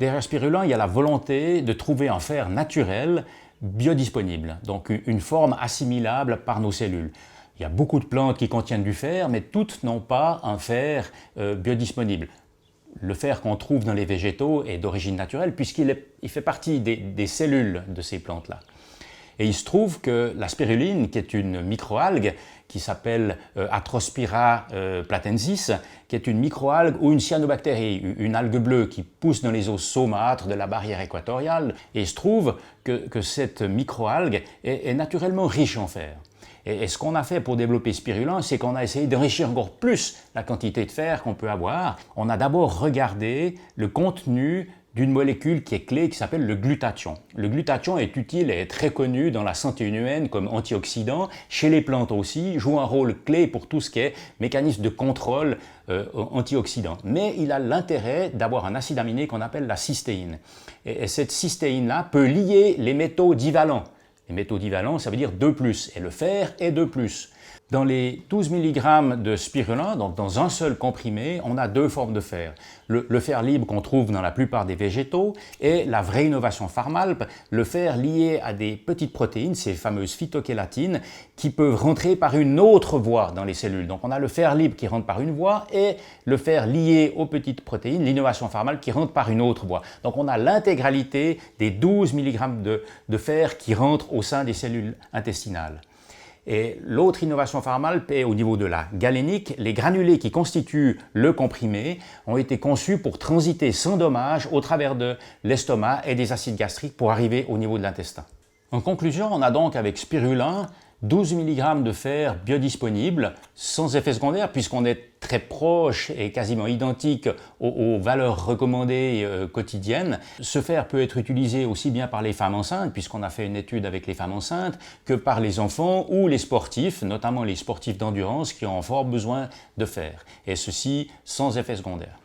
Derrière Spirulin, il y a la volonté de trouver un fer naturel biodisponible, donc une forme assimilable par nos cellules. Il y a beaucoup de plantes qui contiennent du fer, mais toutes n'ont pas un fer biodisponible. Le fer qu'on trouve dans les végétaux est d'origine naturelle puisqu'il fait partie des cellules de ces plantes-là. Et il se trouve que la spiruline, qui est une microalgue, qui s'appelle Atrospira platensis, qui est une microalgue ou une cyanobactérie, une algue bleue qui pousse dans les eaux saumâtres de la barrière équatoriale. Et il se trouve que cette microalgue est naturellement riche en fer. Et ce qu'on a fait pour développer Spirulin, c'est qu'on a essayé d'enrichir encore plus la quantité de fer qu'on peut avoir. On a d'abord regardé le contenu d'une molécule qui est clé, qui s'appelle le glutathion. Le glutathion est utile et est très connu dans la santé humaine comme antioxydant. Chez les plantes aussi, joue un rôle clé pour tout ce qui est mécanisme de contrôle antioxydant. Mais il a l'intérêt d'avoir un acide aminé qu'on appelle la cystéine. Et cette cystéine-là peut lier les métaux divalents. Les métaux divalents, ça veut dire 2+, et le fer est 2+. Dans les 12 mg de spirulin, donc dans un seul comprimé, on a deux formes de fer. Le fer libre qu'on trouve dans la plupart des végétaux et la vraie innovation Pharmalp, le fer lié à des petites protéines, ces fameuses phytokélatines, qui peuvent rentrer par une autre voie dans les cellules. Donc on a le fer libre qui rentre par une voie et le fer lié aux petites protéines, l'innovation Pharmalp, qui rentre par une autre voie. Donc on a l'intégralité des 12 mg de fer qui rentrent au sein des cellules intestinales. Et l'autre innovation Pharmalp est au niveau de la galénique. Les granulés qui constituent le comprimé ont été conçus pour transiter sans dommage au travers de l'estomac et des acides gastriques pour arriver au niveau de l'intestin. En conclusion, on a donc avec Spirulin 12 mg de fer biodisponible, sans effet secondaire, puisqu'on est très proche et quasiment identique aux valeurs recommandées quotidiennes. Ce fer peut être utilisé aussi bien par les femmes enceintes, puisqu'on a fait une étude avec les femmes enceintes, que par les enfants ou les sportifs, notamment les sportifs d'endurance qui ont fort besoin de fer, et ceci sans effet secondaire.